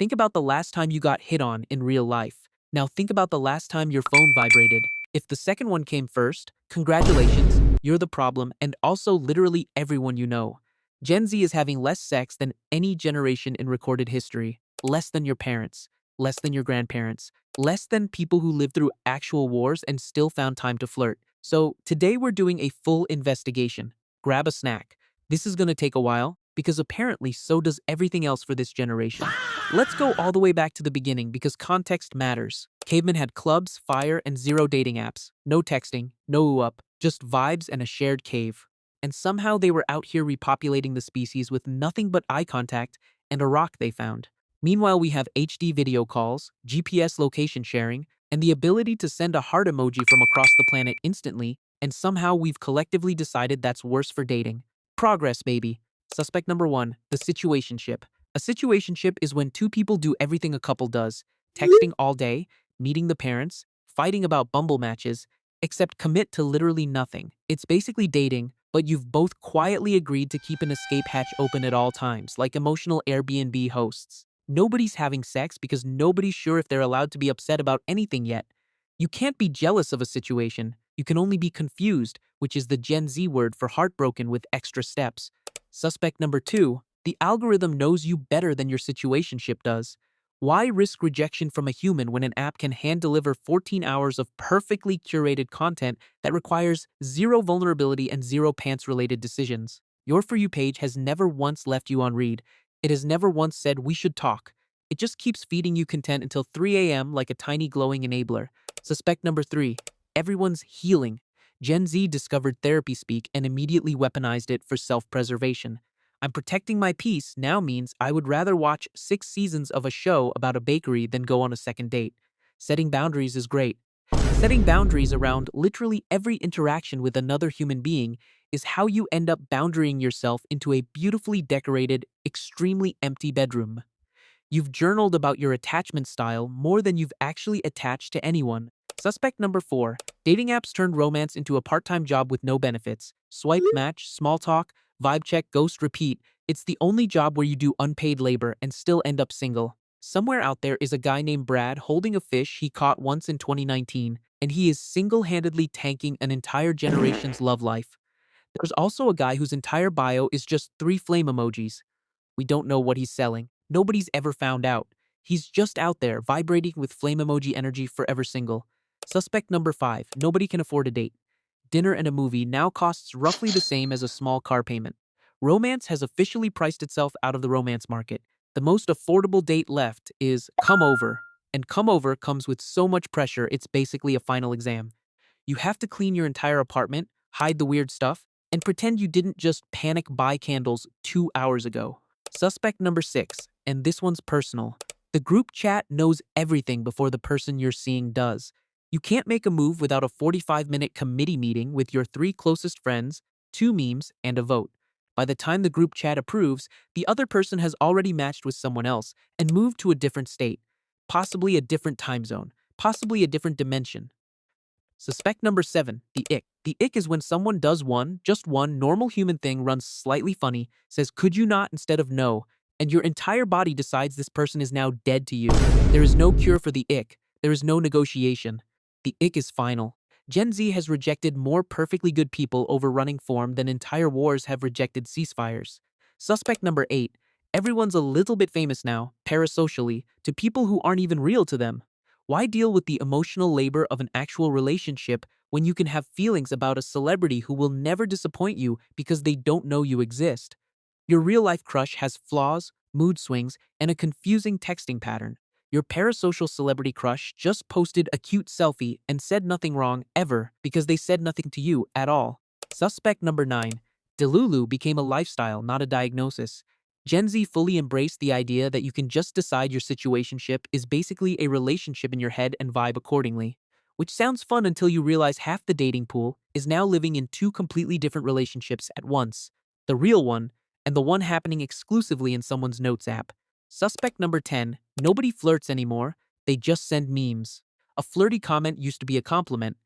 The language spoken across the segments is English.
Think about the last time you got hit on in real life. Now think about the last time your phone vibrated. If the second one came first, congratulations, you're the problem, and also literally everyone you know. Gen Z is having less sex than any generation in recorded history. Less than your parents, less than your grandparents, less than people who lived through actual wars and still found time to flirt. So today we're doing a full investigation. Grab a snack. This is gonna take a while, because apparently so does everything else for this generation. Let's go all the way back to the beginning because context matters. Cavemen had clubs, fire, and zero dating apps. No texting, no up, just vibes and a shared cave. And somehow they were out here repopulating the species with nothing but eye contact and a rock they found. Meanwhile, we have HD video calls, GPS location sharing, and the ability to send a heart emoji from across the planet instantly, and somehow we've collectively decided that's worse for dating. Progress, baby. Suspect number 1, the situationship. A situationship is when two people do everything a couple does, texting all day, meeting the parents, fighting about Bumble matches, except commit to literally nothing. It's basically dating, but you've both quietly agreed to keep an escape hatch open at all times, like emotional Airbnb hosts. Nobody's having sex because nobody's sure if they're allowed to be upset about anything yet. You can't be jealous of a situation, you can only be confused, which is the Gen Z word for heartbroken with extra steps. Suspect number 2, the algorithm knows you better than your situationship does. Why risk rejection from a human when an app can hand deliver 14 hours of perfectly curated content that requires zero vulnerability and zero pants related decisions? Your For You page has never once left you on read. It has never once said we should talk. It just keeps feeding you content until 3 a.m. like a tiny glowing enabler. Suspect number 3, everyone's healing. Gen Z discovered therapy speak and immediately weaponized it for self-preservation. I'm protecting my peace now means I would rather watch 6 seasons of a show about a bakery than go on a second date. Setting boundaries is great. Setting boundaries around literally every interaction with another human being is how you end up boundarying yourself into a beautifully decorated, extremely empty bedroom. You've journaled about your attachment style more than you've actually attached to anyone. Suspect number 4, dating apps turned romance into a part-time job with no benefits. Swipe, match, small talk, vibe check, ghost, repeat. It's the only job where you do unpaid labor and still end up single. Somewhere out there is a guy named Brad holding a fish he caught once in 2019, and he is single-handedly tanking an entire generation's love life. There's also a guy whose entire bio is just 3 flame emojis. We don't know what he's selling. Nobody's ever found out. He's just out there, vibrating with flame emoji energy, forever single. Suspect number 5, nobody can afford a date. Dinner and a movie now costs roughly the same as a small car payment. Romance has officially priced itself out of the romance market. The most affordable date left is come over. And come over comes with so much pressure, it's basically a final exam. You have to clean your entire apartment, hide the weird stuff, and pretend you didn't just panic buy candles 2 hours ago. Suspect number 6, and this one's personal. The group chat knows everything before the person you're seeing does. You can't make a move without a 45-minute committee meeting with your 3 closest friends, 2 memes, and a vote. By the time the group chat approves, the other person has already matched with someone else and moved to a different state, possibly a different time zone, possibly a different dimension. Suspect number 7, the ick. The ick is when someone does just one normal human thing, runs slightly funny, says could you not instead of no, and your entire body decides this person is now dead to you. There is no cure for the ick. There is no negotiation. The ick is final. Gen Z has rejected more perfectly good people over running form than entire wars have rejected ceasefires. Suspect number 8, everyone's a little bit famous now, parasocially, to people who aren't even real to them. Why deal with the emotional labor of an actual relationship when you can have feelings about a celebrity who will never disappoint you because they don't know you exist? Your real-life crush has flaws, mood swings, and a confusing texting pattern. Your parasocial celebrity crush just posted a cute selfie and said nothing wrong ever because they said nothing to you at all. Suspect number 9, Delulu became a lifestyle, not a diagnosis. Gen Z fully embraced the idea that you can just decide your situationship is basically a relationship in your head and vibe accordingly. Which sounds fun until you realize half the dating pool is now living in 2 completely different relationships at once. The real one, and the one happening exclusively in someone's notes app. Suspect number 10, nobody flirts anymore, they just send memes. A flirty comment used to be a compliment.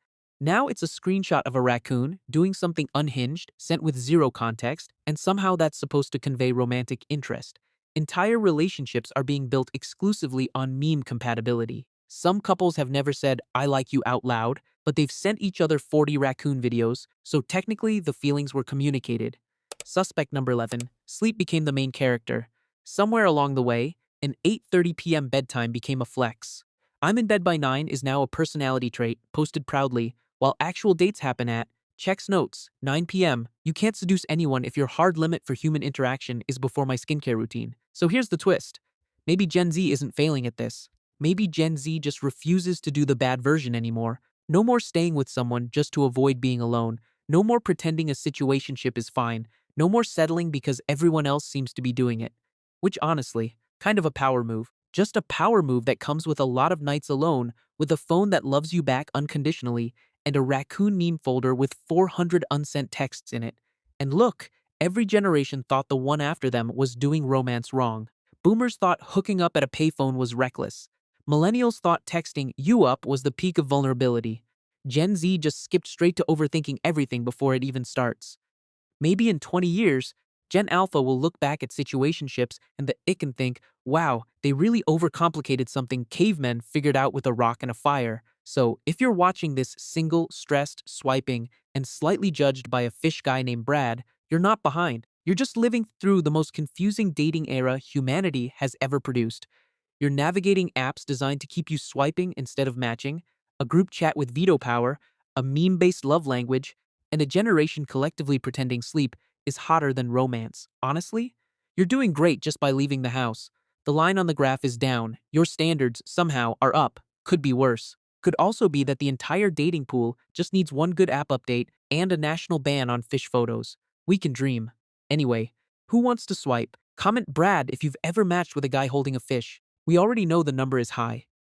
Now it's a screenshot of a raccoon doing something unhinged, sent with zero context, and somehow that's supposed to convey romantic interest. Entire relationships are being built exclusively on meme compatibility. Some couples have never said, I like you out loud, but they've sent each other 40 raccoon videos, so technically the feelings were communicated. Suspect number 11, sleep became the main character. Somewhere along the way, an 8:30 p.m. bedtime became a flex. I'm in bed by 9 is now a personality trait, posted proudly, while actual dates happen at checks notes, 9 p.m. You can't seduce anyone if your hard limit for human interaction is before my skincare routine. So here's the twist. Maybe Gen Z isn't failing at this. Maybe Gen Z just refuses to do the bad version anymore. No more staying with someone just to avoid being alone. No more pretending a situationship is fine. No more settling because everyone else seems to be doing it. Which honestly, kind of a power move. Just a power move that comes with a lot of nights alone, with a phone that loves you back unconditionally, and a raccoon meme folder with 400 unsent texts in it. And look, every generation thought the one after them was doing romance wrong. Boomers thought hooking up at a payphone was reckless. Millennials thought texting you up was the peak of vulnerability. Gen Z just skipped straight to overthinking everything before it even starts. Maybe in 20 years, Gen Alpha will look back at situationships and the ick and think, wow, they really overcomplicated something cavemen figured out with a rock and a fire. So, if you're watching this single, stressed, swiping, and slightly judged by a fish guy named Brad, you're not behind. You're just living through the most confusing dating era humanity has ever produced. You're navigating apps designed to keep you swiping instead of matching, a group chat with veto power, a meme based love language, and a generation collectively pretending sleep is hotter than romance. Honestly, you're doing great just by leaving the house. The line on the graph is down. Your standards, somehow, are up. Could be worse. Could also be that the entire dating pool just needs one good app update and a national ban on fish photos. We can dream. Anyway, who wants to swipe? Comment Brad if you've ever matched with a guy holding a fish. We already know the number is high.